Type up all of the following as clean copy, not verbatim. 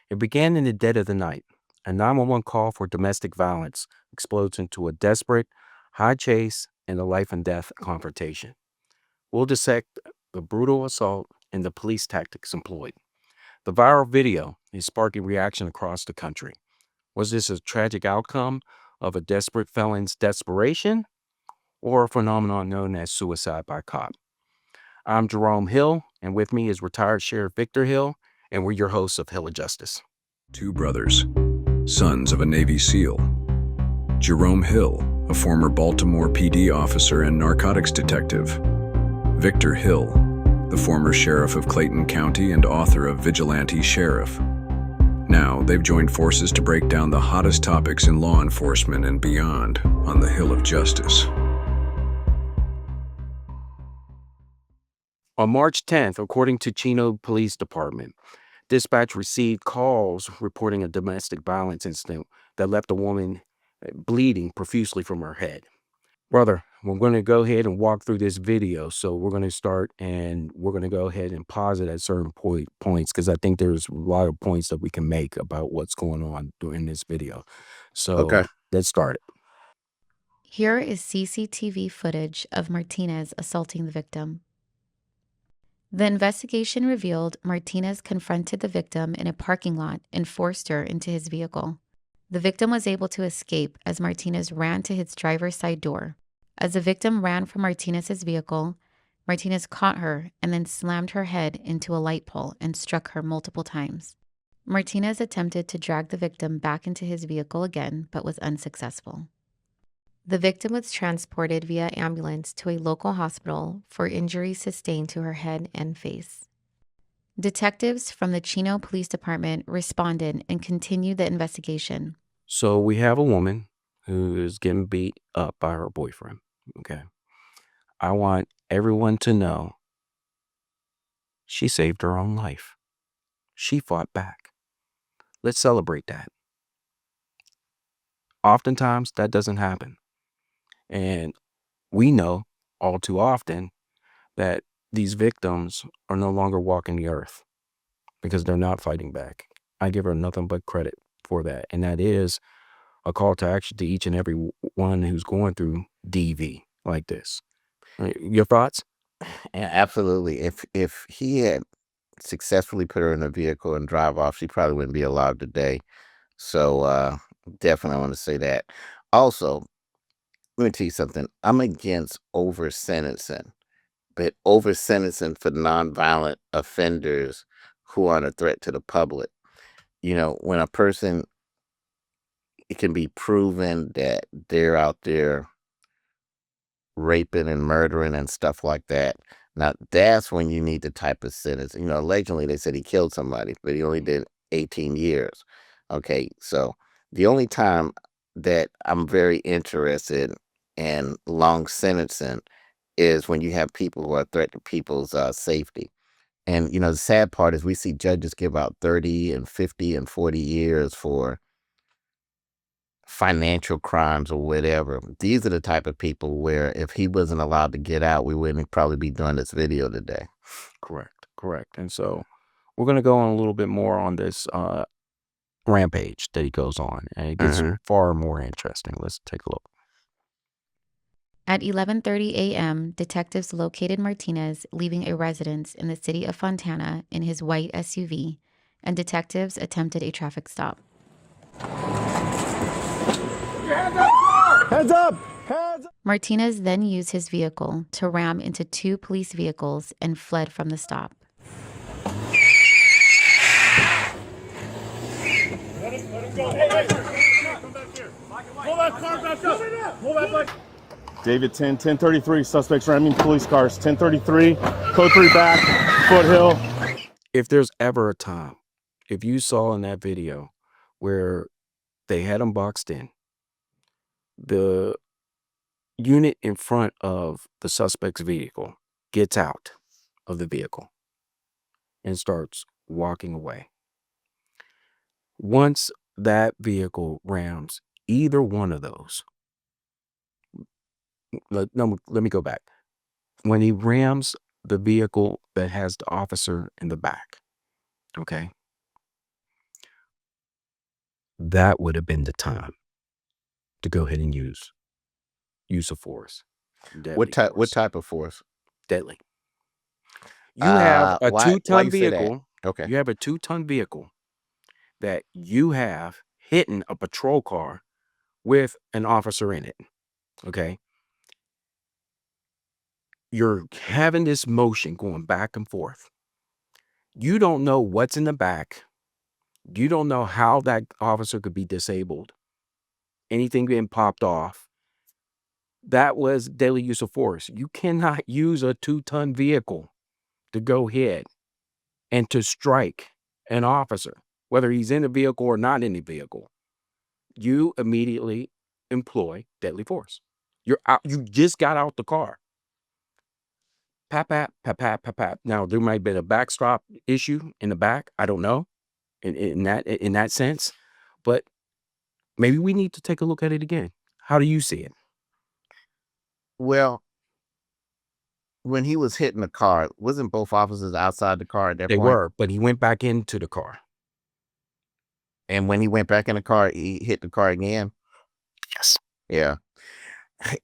It began in the dead of the night. A 911 call for domestic violence explodes into a desperate high chase and a life and death confrontation. We'll dissect the brutal assault and the police tactics employed. The viral video is sparking reaction across the country. Was this a tragic outcome of a desperate felon's desperation or a phenomenon known as suicide by cop? I'm Jerome Hill, and with me is retired Sheriff Victor Hill, and we're your hosts of Hill of Justice. Two brothers, sons of a Navy SEAL. Jerome Hill, a former Baltimore PD officer and narcotics detective. Victor Hill, the former sheriff of Clayton County and author of Vigilante Sheriff. Now, they've joined forces to break down the hottest topics in law enforcement and beyond on the Hill of Justice. On March 10th, according to Chino Police Department, dispatch received calls reporting a domestic violence incident that left a woman bleeding profusely from her head. Brother, we're going to go ahead and walk through this video. So we're going to start and we're going to go ahead and pause it at certain points because I think there's a lot of points that we can make about what's going on during this video. So Okay. let's start it. Here is CCTV footage of Martinez assaulting the victim. The investigation revealed Martinez confronted the victim in a parking lot and forced her into his vehicle. The victim was able to escape as Martinez ran to his driver's side door. As the victim ran from Martinez's vehicle, Martinez caught her and then slammed her head into a light pole and struck her multiple times. Martinez attempted to drag the victim back into his vehicle again, but was unsuccessful. The victim was transported via ambulance to a local hospital for injuries sustained to her head and face. Detectives from the Chino Police Department responded and continued the investigation. So we have a woman who is getting beat up by her boyfriend. Okay. I want everyone to know she saved her own life. She fought back. Let's celebrate that. Oftentimes, that doesn't happen. And we know all too often that these victims are no longer walking the earth because they're not fighting back. I give her nothing but credit for that. And that is a call to action to each and every one who's going through DV like this. Your thoughts? Yeah, absolutely. If he had successfully put her in a vehicle and drive off, she probably wouldn't be alive today. So definitely want to say that. Also, let me tell you something. I'm against over sentencing, but over sentencing for nonviolent offenders who aren't a threat to the public. You know, when a person, it can be proven that they're out there raping and murdering and stuff like that. Now, that's when you need the type of sentence. You know, allegedly they said he killed somebody, but he only did 18 years. Okay, so the only time that I'm very interested in long sentencing is when you have people who are a threat to people's safety. And, you know, the sad part is we see judges give out 30 and 50 and 40 years for financial crimes or whatever. These are the type of people where if he wasn't allowed to get out, we wouldn't probably be doing this video today. Correct. And so we're going to go on a little bit more on this rampage that he goes on, and it gets far more interesting. Let's take a look. At 11:30 a.m., detectives located Martinez leaving a residence in the city of Fontana in his white SUV, and detectives attempted a traffic stop. Hands up! Martinez then used his vehicle to ram into two police vehicles and fled from the stop. David 1033, suspects ramming police cars. 1033, code 3 back, Foothill. If there's ever a time, if you saw in that video where they had him boxed in, the unit in front of the suspect's vehicle gets out of the vehicle and starts walking away. Once that vehicle rams either one of those, let me go back. When he rams the vehicle that has the officer in the back, okay, that would have been the time to go ahead and use of force. What Deadly force. type of force? Deadly. You have a Why 2-ton you say that? vehicle. Okay. You have a 2-ton vehicle that you have hitting a patrol car with an officer in it. Okay. You're having this motion going back and forth. You don't know what's in the back. You don't know how that officer could be disabled. Anything being popped off. That was deadly use of force. You cannot use a 2-ton vehicle to go hit and to strike an officer, whether he's in the vehicle or not in the vehicle. You immediately employ deadly force. You're out. You just got out the car. Pap, pap, pap, pap, pap, pap. Now, there might have been a backstop issue in the back. I don't know in that sense, but maybe we need to take a look at it again. How do you see it? Well, when he was hitting the car, wasn't both officers outside the car at that They point? were, but he went back into the car. And when he went back in the car, he hit the car again? Yes. Yeah. Let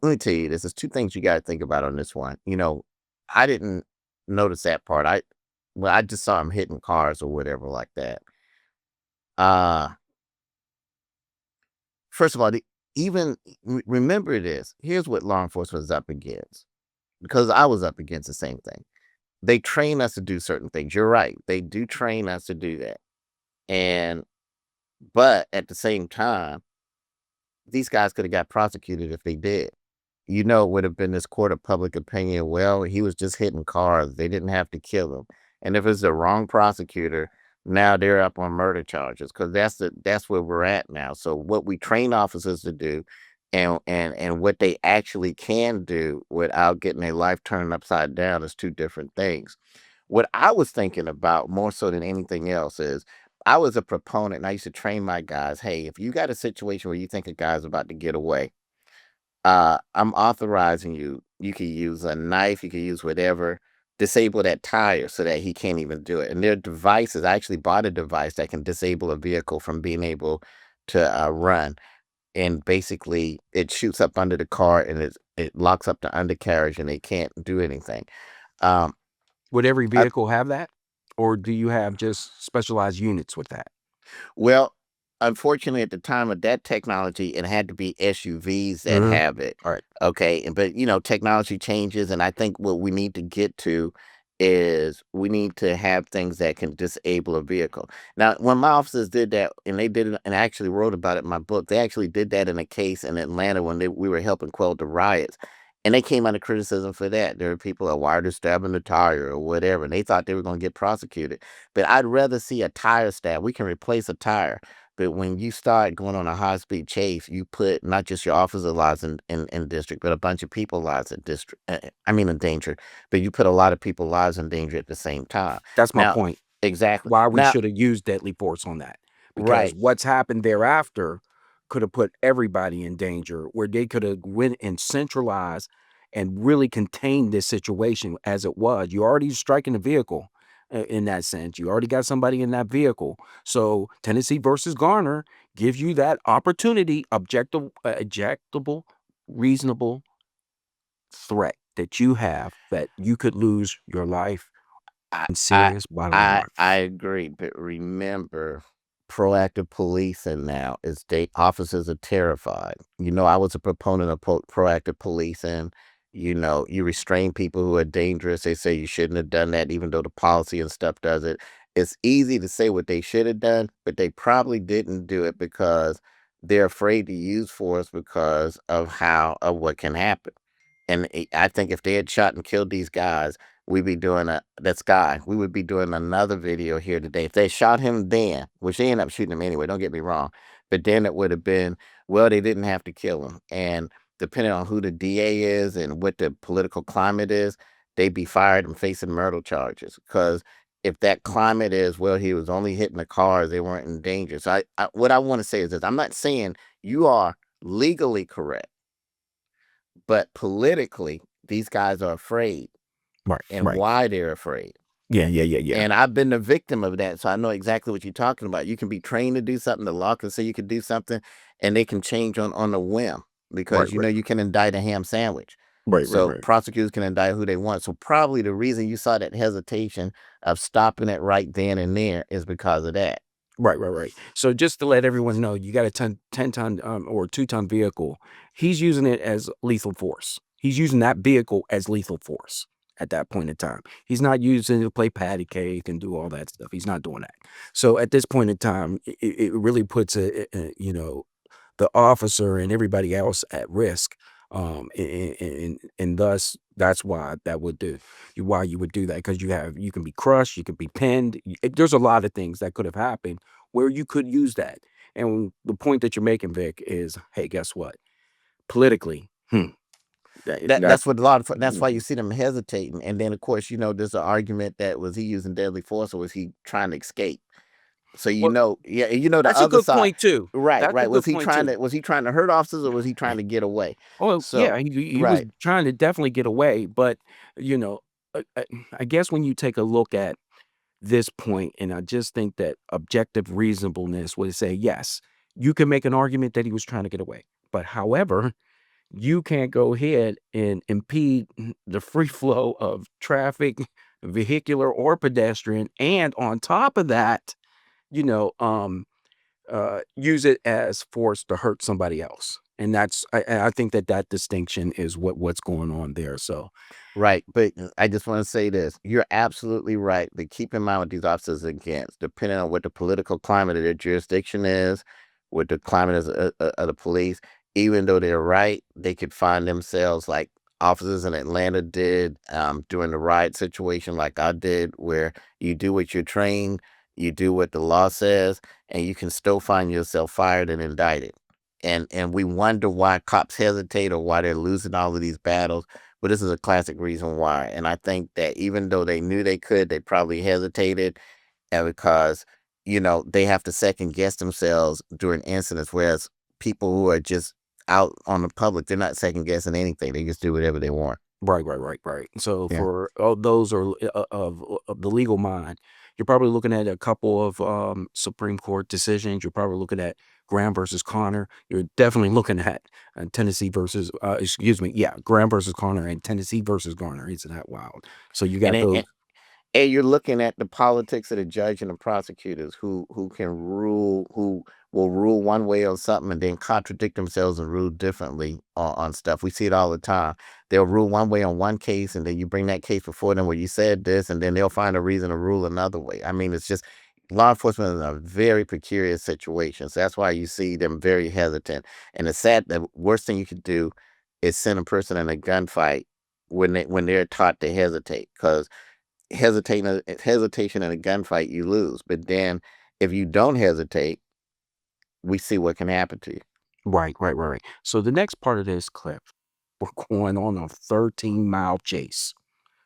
me tell you this. There's two things you got to think about on this one. I didn't notice that part. I just saw him hitting cars or whatever like that. First of all, remember this. Here's what law enforcement is up against. Because I was up against the same thing. They train us to do certain things. You're right. They do train us to do that. But at the same time, these guys could have got prosecuted if they did. It would have been this court of public opinion. Well, he was just hitting cars. They didn't have to kill him. And if it's the wrong prosecutor, now they're up on murder charges because that's where we're at now. So what we train officers to do and what they actually can do without getting their life turned upside down is two different things. What I was thinking about more so than anything else is I was a proponent and I used to train my guys. Hey, if you got a situation where you think a guy's about to get away, I'm authorizing you. You can use a knife, you can use whatever, disable that tire so that he can't even do it. And there are devices. I actually bought a device that can disable a vehicle from being able to run. And basically, it shoots up under the car and it locks up the undercarriage and they can't do anything. Would every vehicle have that? Or do you have just specialized units with that? Well, unfortunately, at the time of that technology, it had to be SUVs that have it. All right. Okay. But, technology changes. And I think what we need to get to is we need to have things that can disable a vehicle. Now, when my officers did that, and they did it, and I actually wrote about it in my book, they actually did that in a case in Atlanta when we were helping quell the riots. And they came under criticism for that. There were people that wired stabbing the tire or whatever, and they thought they were going to get prosecuted. But I'd rather see a tire stab. We can replace a tire. But when you start going on a high-speed chase, you put not just your officer lives in district, but a bunch of people lives in danger. But you put a lot of people lives in danger at the same time. That's my Now, point. exactly. Why we Now, should have used deadly force on that. Because right. what's happened thereafter could have put everybody in danger, where they could have went and centralized and really contained this situation as it was. You already striking the vehicle in that sense. You already got somebody in that vehicle. So Tennessee versus Garner gives you that opportunity, objectable, reasonable threat that you have that you could lose your life in serious bodily harm. I agree, but remember, proactive policing now is officers are terrified. I was a proponent of proactive policing. You restrain people who are dangerous. They say you shouldn't have done that, even though the policy and stuff does it. It's easy to say what they should have done, but they probably didn't do it because they're afraid to use force because of what can happen. And I think if they had shot and killed these guys, we'd be doing we would be doing another video here today. If they shot him then, which they ended up shooting him anyway, don't get me wrong, but then it would have been, well, they didn't have to kill him. And depending on who the DA is and what the political climate is, they'd be fired and facing murder charges. Because if that climate is, well, he was only hitting the cars, they weren't in danger. So what I want to say is this. I'm not saying you are legally correct, but politically, these guys are afraid. Right. And why they're afraid. Yeah. And I've been the victim of that, so I know exactly what you're talking about. You can be trained to do something. The law can say you can do something, and they can change on a whim Right, because right, you can indict a ham sandwich. So right. prosecutors can indict who they want. So probably the reason you saw that hesitation of stopping it right then and there is because of that. Right. So just to let everyone know, you got a 10-ton or 2-ton vehicle. He's using it as lethal force. He's using that vehicle as lethal force at that point in time. He's not using it to play patty cake and do all that stuff. He's not doing that. So at this point in time, it really puts the officer and everybody else at risk. And thus that's why that would do why you would do that, because you can be crushed, you can be pinned. There's a lot of things that could have happened where you could use that. And the point that you're making, Vic, is, hey, guess what? Politically, that That's what a lot of that's why you see them hesitating. And then of course, there's an argument that was he using deadly force or was he trying to escape? So well, yeah, the that's a other good side, point too. right, That's a right. good point too. Was he trying to hurt officers or was he trying to get away? Oh So, yeah, he was right, trying to definitely get away, but you know, I guess when you take a look at this point, and I just think that objective reasonableness would say, yes, you can make an argument that he was trying to get away. But however, you can't go ahead and impede the free flow of traffic, vehicular or pedestrian, and on top of that, you know, use it as force to hurt somebody else. And I think that distinction is what's going on there. So right. But I just want to say this: you're absolutely right. But keep in mind what these officers are against, depending on what the political climate of their jurisdiction is, what the climate is of the police. Even though they're right, they could find themselves like officers in Atlanta did during the riot situation, like I did, where you do what you're trained, you do what the law says, and you can still find yourself fired and indicted. And we wonder why cops hesitate or why they're losing all of these battles. But this is a classic reason why. And I think that even though they knew they could, they probably hesitated because, they have to second guess themselves during incidents, whereas people who are just out on the public, they're not second guessing anything. They just do whatever they want. right. So Yeah. for all those of the legal mind, you're probably looking at a couple of Supreme Court decisions. You're probably looking at Graham versus Connor. You're definitely looking at Tennessee versus Graham versus Connor and Tennessee versus Garner. Isn't that wild? So you And, got it, those. and you're looking at the politics of the judge and the prosecutors who can rule, who will rule one way on something and then contradict themselves and rule differently on stuff. We see it all the time. They'll rule one way on one case and then you bring that case before them where you said this and then they'll find a reason to rule another way. I mean, it's just law enforcement is in a very precarious situation. So that's why you see them very hesitant. And the worst thing you could do is send a person in a gunfight when they're taught to hesitate, because hesitation in a gunfight, you lose. But then if you don't hesitate, we see what can happen to you. Right. So the next part of this clip, we're going on a 13-mile chase,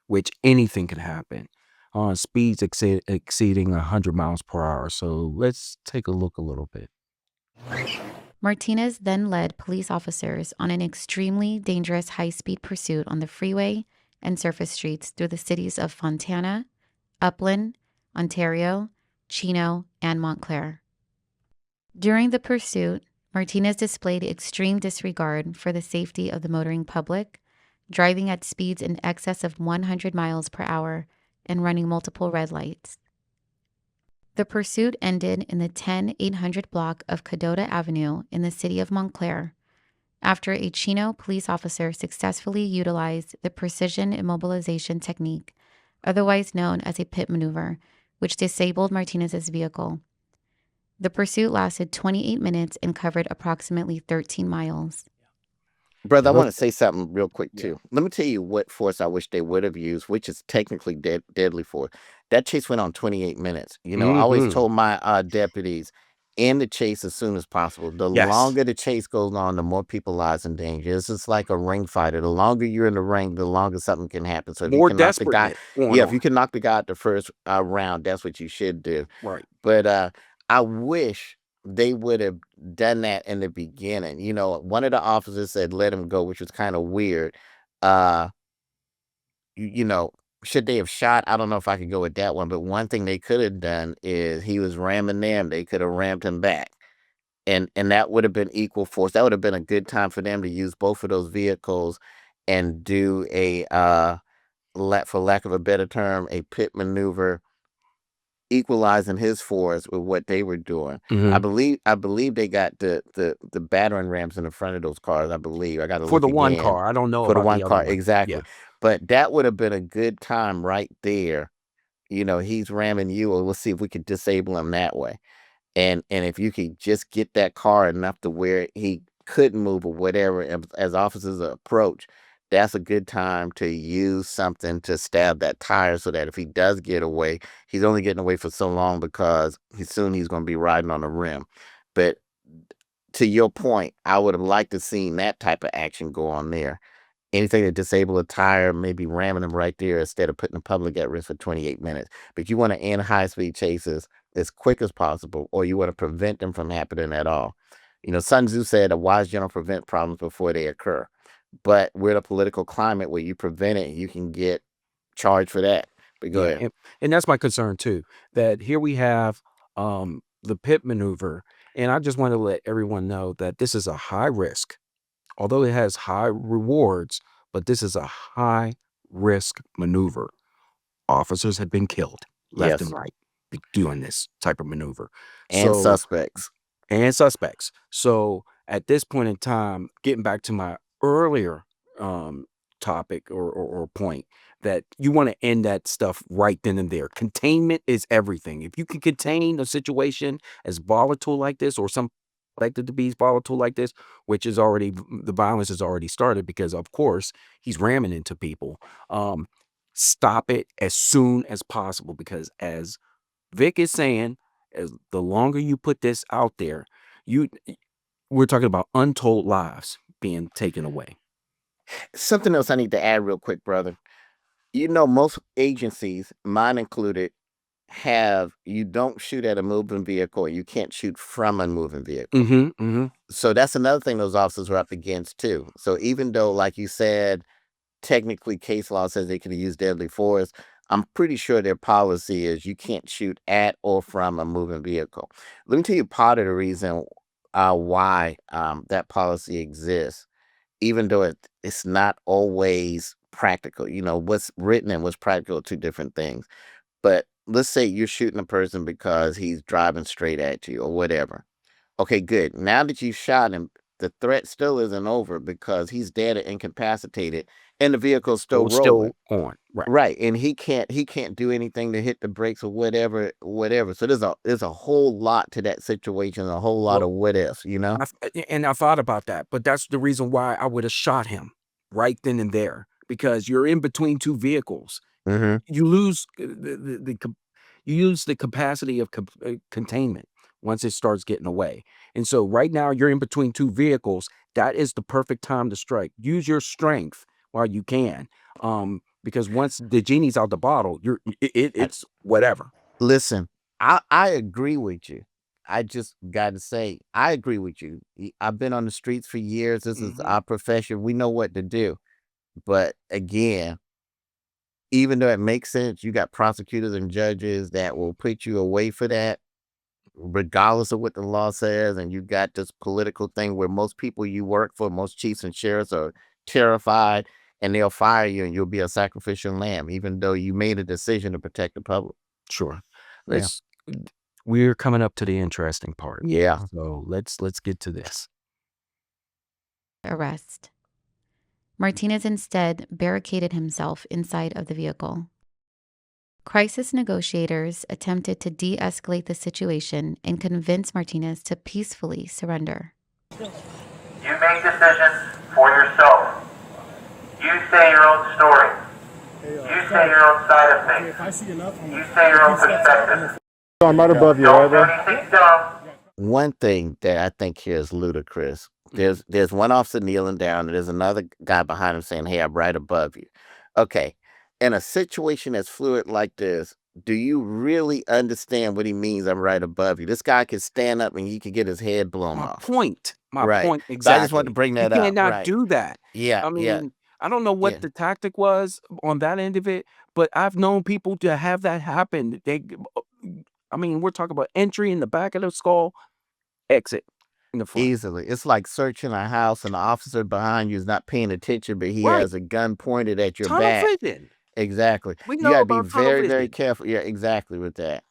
which anything could happen on speeds exceeding 100 miles per hour. So let's take a look a little bit. Martinez then led police officers on an extremely dangerous high-speed pursuit on the freeway and surface streets through the cities of Fontana, Upland, Ontario, Chino, and Montclair. During the pursuit, Martinez displayed extreme disregard for the safety of the motoring public, driving at speeds in excess of 100 miles per hour and running multiple red lights. The pursuit ended in the 10800 block of Cadota Avenue in the city of Montclair, after a Chino police officer successfully utilized the precision immobilization technique, otherwise known as a pit maneuver, which disabled Martinez's vehicle. The pursuit lasted 28 minutes and covered approximately 13 miles. Brother, I Look, want to say something real quick yeah. too. Let me tell you what force I wish they would have used, which is technically deadly force. That chase went on 28 minutes. I always Mm-hmm. told my deputies, end the chase as soon as possible. The Yes. longer the chase goes on, the more people lies in danger. It's just like a ring fighter. The longer you're in the ring, the longer something can happen. So if you More can knock the guy, desperateness going yeah, if on. you can knock the guy out the first round, that's what you should do. Right. But I wish they would have done that in the beginning. One of the officers said let him go, which was kind of weird. Uh, you know, should they have shot? I don't know if I could go with that one, but one thing they could have done is he was ramming them. They could have rammed him back. And that would have been equal force. That would have been a good time for them to use both of those vehicles and do a for lack of a better term, a pit maneuver, equalizing his force with what they were doing. I believe they got the battering rams in the front of those cars. I believe I got to For look the one again car. I don't know for the about one the other car one. exactly. Yeah. But that would have been a good time right there. He's ramming you, or let's see if we could disable him that way. And if you could just get that car enough to where he couldn't move or whatever, as officers approach, that's a good time to use something to stab that tire so that if he does get away, he's only getting away for so long because he's going to be riding on the rim. But to your point, I would have liked to seen that type of action go on there. Anything to disable a tire, maybe ramming them right there instead of putting the public at risk for 28 minutes. But you want to end high-speed chases as quick as possible, or you want to prevent them from happening at all. Sun Tzu said, a wise general prevent problems before they occur. But we're in a political climate where you prevent it, you can get charged for that. But go ahead. And that's my concern too, that here we have the pit maneuver, and I just want to let everyone know that this is a high risk, although it has high rewards, but this is a high risk maneuver. Officers have been killed left and Yes. right doing this type of maneuver. And So suspects. So at this point in time, getting back to my earlier topic or point, that you want to end that stuff right then and there. Containment is everything. If you can contain a situation as volatile like this, or some expected to be volatile like this, which is already, the violence has already started because of course he's ramming into people. Stop it as soon as possible, because as Vic is saying, as the longer you put this out there, we're talking about untold lives being taken away. Something else I need to add real quick, brother. Most agencies, mine included, you don't shoot at a moving vehicle, or you can't shoot from a moving vehicle. So that's another thing those officers are up against too. So even though, like you said, technically case law says they can use deadly force, I'm pretty sure their policy is you can't shoot at or from a moving vehicle. Let me tell you part of the reason why that policy exists, even though it's not always practical. What's written and what's practical are two different things. But let's say you're shooting a person because he's driving straight at you or whatever. Okay, good. Now that you shot him, the threat still isn't over because he's dead or incapacitated and the vehicle's still It's rolling. still on. Right. Right. And he can't do anything to hit the brakes or whatever. So there's a whole lot to that situation, a whole lot of what ifs, I thought about that, but that's the reason why I would have shot him right then and there, because you're in between two vehicles. You lose you use the capacity of containment once it starts getting away. And so right now you're in between two vehicles. That is the perfect time to strike. Use your strength while you can. Because once the genie's out the bottle, it's whatever. Listen, I agree with you. I just got to say, I agree with you. I've been on the streets for years. This is our profession. We know what to do. But again, even though it makes sense, you got prosecutors and judges that will put you away for that, regardless of what the law says. And you got this political thing where most people you work for, most chiefs and sheriffs, are terrified, and they'll fire you and you'll be a sacrificial lamb, even though you made a decision to protect the public. Sure. We're coming up to the interesting part. Yeah. So let's get to this. Arrest. Martinez instead barricaded himself inside of the vehicle. Crisis negotiators attempted to de-escalate the situation and convince Martinez to peacefully surrender. You make decisions for yourself. You say your own story. You say your own side of things. You say your own perspective. I'm right above you, right, Don't do bro? anything dumb. One thing that I think here is ludicrous. There's one officer kneeling down, and there's another guy behind him saying, "Hey, I'm right above you." Okay, in a situation that's fluid like this, do you really understand what he means? I'm right above you. This guy could stand up and he could get his head blown My off. point. My Right. point So exactly. I just wanted to bring that You up. cannot Right. do that. Yeah. I mean, I don't know what Yeah. the tactic was on that end of it, but I've known people to have that happen. I mean, we're talking about entry in the back of the skull, exit in the front. Easily. It's like searching a house and the officer behind you is not paying attention, but he Right. has a gun pointed at your Tunnel back. vision. Exactly. We You know gotta be about tunnel very, very vision. careful. Yeah, exactly with that.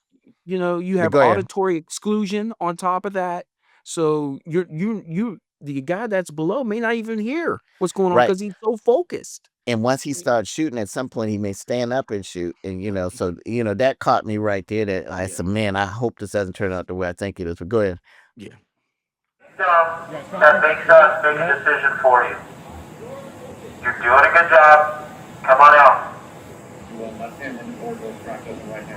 You But have go ahead. auditory exclusion on top of that. So the guy that's below may not even hear what's going on Right. because he's so focused. And once he starts shooting, at some point he may stand up and shoot. And so that caught me right there. That I Yeah. said, man, I hope this doesn't turn out the way I think it is. But go ahead. Yeah. That makes us make a decision for you. You're doing a good job. Come on out.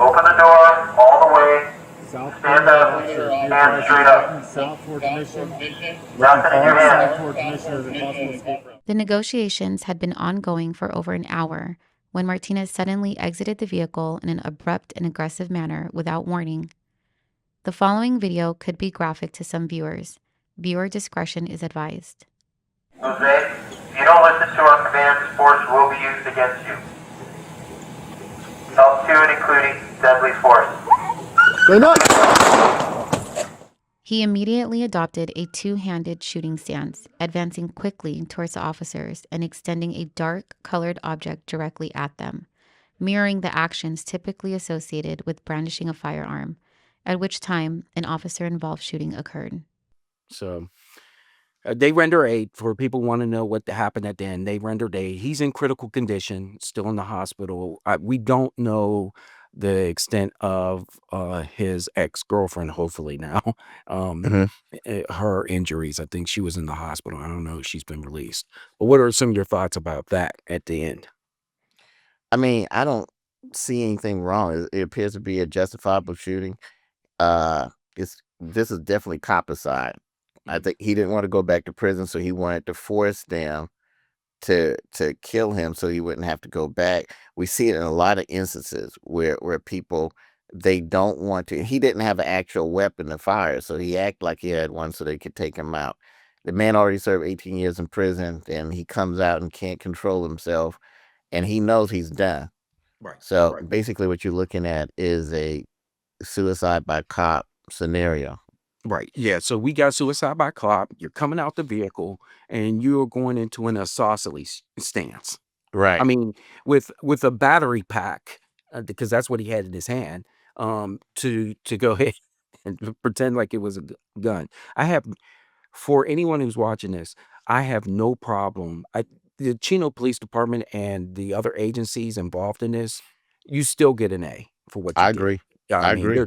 Open the door all the way. Stand up. Hands straight up. South towards mission. Nothing in your hand. South towards mission as a possible escape route. The negotiations had been ongoing for over an hour when Martinez suddenly exited the vehicle in an abrupt and aggressive manner without warning. The following video could be graphic to some viewers. Viewer discretion is advised. Jose, if you don't listen to our commands, force will be used against you. Up to and including deadly force. He immediately adopted a two-handed shooting stance, advancing quickly towards the officers and extending a dark-colored object directly at them, mirroring the actions typically associated with brandishing a firearm, at which time an officer-involved shooting occurred. So they render aid for people who want to know what happened at the end. They rendered aid. He's in critical condition, still in the hospital. We don't know the extent of his ex-girlfriend, hopefully now, her injuries. I think she was in the hospital. I don't know if she's been released. But what are some of your thoughts about that at the end? I mean, I don't see anything wrong. It appears to be a justifiable shooting. This is definitely copicide. I think he didn't want to go back to prison, so he wanted to force them to kill him so he wouldn't have to go back. We see it in a lot of instances where people, they don't want to. He didn't have an actual weapon to fire, so he acted like he had one so they could take him out. The man already served 18 years in prison, and he comes out and can't control himself, and he knows he's done. Right. So basically what you're looking at is a suicide by cop scenario. Right. Yeah. So we got suicide by cop. You're coming out the vehicle and you're going into an isosceles stance. Right. I mean, with a battery pack, because that's what he had in his hand, to go ahead and pretend like it was a gun. For anyone who's watching this, I have no problem. The Chino Police Department and the other agencies involved in this, you still get an A for what you I did. agree. Yeah, I I mean, agree.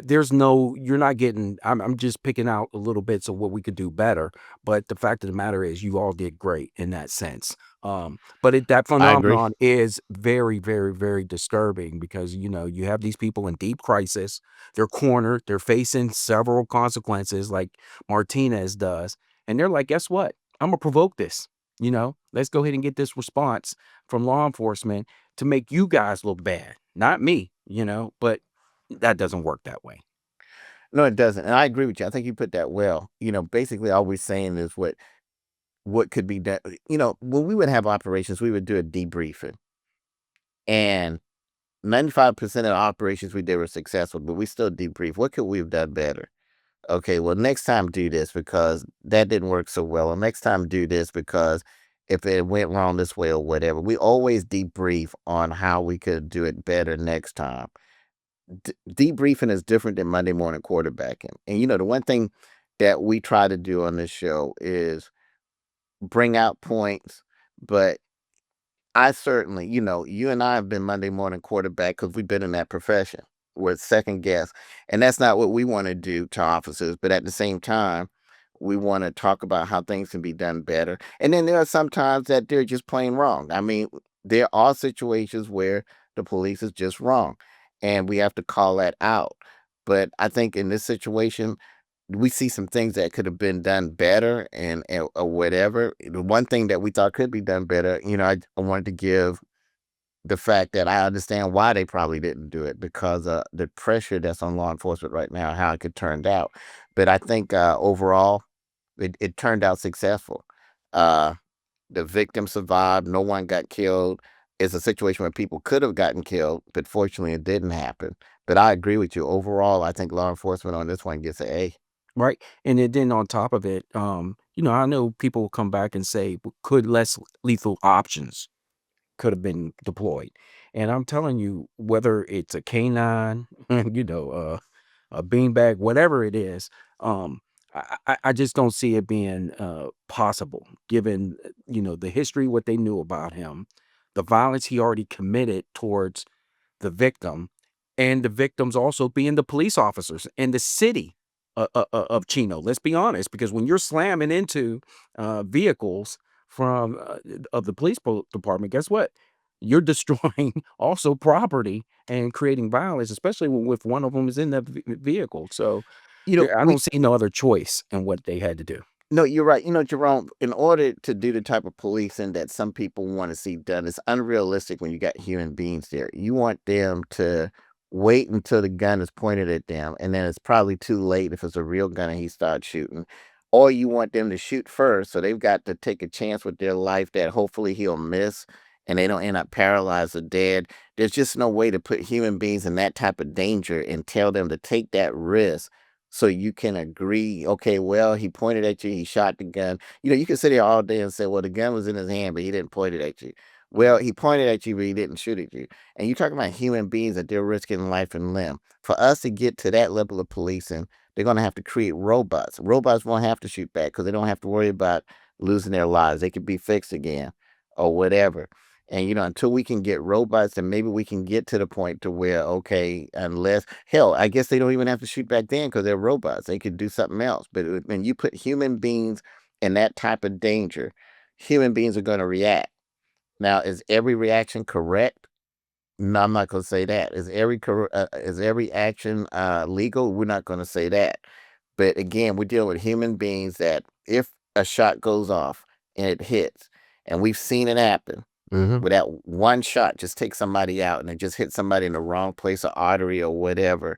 there's no, you're not getting. I'm just picking out a little bits of what we could do better. But the fact of the matter is, you all did great in that sense. But that I agree. phenomenon is very, very, very disturbing because you have these people in deep crisis. They're cornered. They're facing several consequences, like Martinez does, and they're like, "Guess what? I'm gonna provoke this. Let's go ahead and get this response from law enforcement to make you guys look bad, not me. But." That doesn't work that way. No, it doesn't. And I agree with you. I think you put that well. Basically all we're saying is what could be done. When we would have operations, we would do a debriefing. And 95% of the operations we did were successful, but we still debrief. What could we have done better? Okay, well, next time do this because that didn't work so well. Or next time do this because if it went wrong this way or whatever. We always debrief on how we could do it better next time. Debriefing is different than Monday morning quarterbacking. And the one thing that we try to do on this show is bring out points, but I certainly, you and I have been Monday morning quarterback because we've been in that profession. We're second guess. And that's not what we want to do to officers. But at the same time, we want to talk about how things can be done better. And then there are some times that they're just plain wrong. I mean, there are situations where the police is just wrong and we have to call that out. But I think in this situation, we see some things that could have been done better and or whatever. The one thing that we thought could be done better, I wanted to give the fact that I understand why they probably didn't do it because the pressure that's on law enforcement right now, how it could turn out. But I think overall, it turned out successful. Uh, The victim survived. No one got killed. It's a situation where people could have gotten killed, but fortunately it didn't happen. But I agree with you. Overall, I think law enforcement on this one gets an A. right? And then on top of it, I know people will come back and say, could less lethal options could have been deployed? And I'm telling you, whether it's a canine, a beanbag, whatever it is, I just don't see it being possible, given the history, what they knew about him, the violence he already committed towards the victim, and the victims also being the police officers and the city of Chino. Let's be honest, because when you're slamming into vehicles from of the police department, guess what? You're destroying also property and creating violence, especially if one of them is in that vehicle. So I We don't see no other choice in what they had to do. No, you're right. Jerome, in order to do the type of policing that some people want to see done, it's unrealistic when you got human beings there. You want them to wait until the gun is pointed at them, and then it's probably too late if it's a real gun and he starts shooting. Or you want them to shoot first, so they've got to take a chance with their life that hopefully he'll miss and they don't end up paralyzed or dead. There's just no way to put human beings in that type of danger and tell them to take that risk so you can agree, okay, well, he pointed at you, he shot the gun. You can sit here all day and say, well, the gun was in his hand, but he didn't point it at you. Well, he pointed at you, but he didn't shoot at you. And you're talking about human beings that they're risking life and limb. For us to get to that level of policing, they're going to have to create robots. Robots won't have to shoot back because they don't have to worry about losing their lives. They could be fixed again or whatever. And until we can get robots, then maybe we can get to the point to where, okay, unless hell, I guess they don't even have to shoot back then because they're robots. They could do something else. But when you put human beings in that type of danger, human beings are going to react. Now, is every reaction correct? No, I'm not going to say that. Is every action legal? We're not going to say that. But again, we're dealing with human beings that if a shot goes off and it hits, and we've seen it happen Mm-hmm. where that one shot just takes somebody out and it just hits somebody in the wrong place or artery or whatever.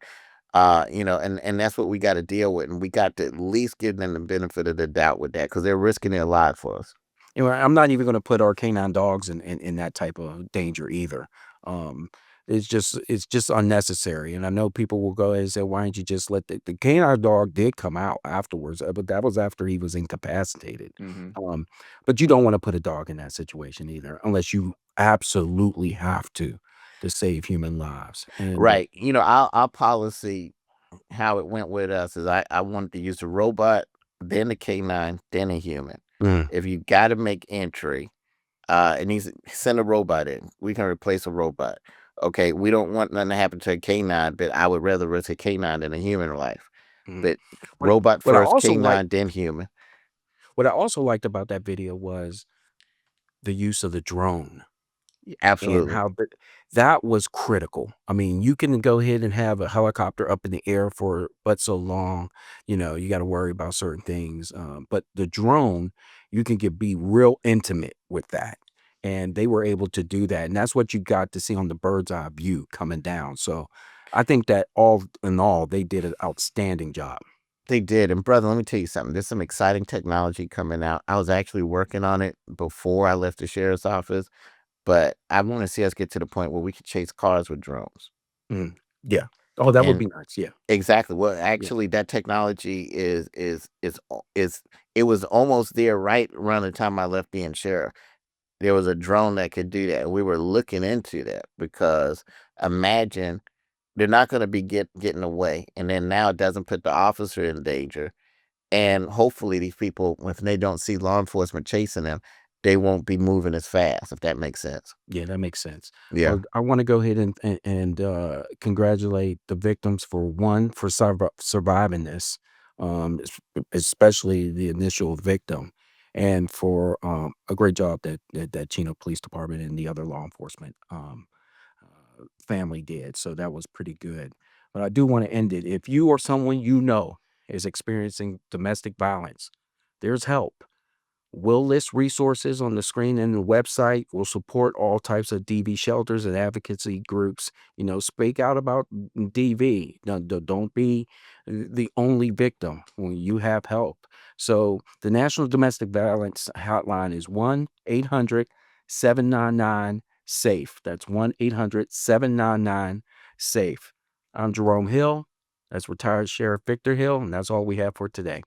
And that's what we got to deal with. And we got to at least give them the benefit of the doubt with that because they're risking their lives for us. I'm not even going to put our canine dogs in that type of danger either. Um, it's just unnecessary. And I know people will go ahead and say, why didn't you just let the canine dog did come out afterwards, but that was after he was incapacitated. But you don't want to put a dog in that situation either, unless you absolutely have to save human lives. And Right. Our policy, how it went with us is I wanted to use a robot, then a canine, then a human. Mm. If you got to make entry, it needs to send a robot in. We can replace a robot. Okay, we don't want nothing to happen to a canine, but I would rather risk a canine than a human life. Mm. But What robot what I first, also like canine, then human. what I also liked about that video was the use of the drone. And Absolutely. how that was critical. I mean, you can go ahead and have a helicopter up in the air for but so long, you got to worry about certain things. But the drone, you can be real intimate with that. And they were able to do that. And that's what you got to see on the bird's eye view coming down. So I think that all in all, they did an outstanding job. They did. And brother, let me tell you something. There's some exciting technology coming out. I was actually working on it before I left the sheriff's office, but I want to see us get to the point where we can chase cars with drones. Mm, yeah. Oh, that would And be nice. Yeah. exactly. Well, Yeah. actually, that technology is it was almost there right around the time I left being sheriff. There was a drone that could do that. We were looking into that because imagine they're not going to be getting away, and then now it doesn't put the officer in danger. And hopefully, these people, when they don't see law enforcement chasing them, they won't be moving as fast. If that makes sense. Yeah, that makes sense. Yeah, Well, I want to go ahead and congratulate the victims for surviving this, especially the initial victim, and for a great job that Chino Police Department and the other law enforcement family did. So that was pretty good. But I do want to end it. If you or someone is experiencing domestic violence, there's help. We'll list resources on the screen and the website. We'll support all types of DV shelters and advocacy groups. Speak out about DV. Don't be the only victim when you have help. So the National Domestic Violence Hotline is 1-800-799-SAFE. That's 1-800-799-SAFE. I'm Jerome Hill. That's retired Sheriff Victor Hill, and that's all we have for today.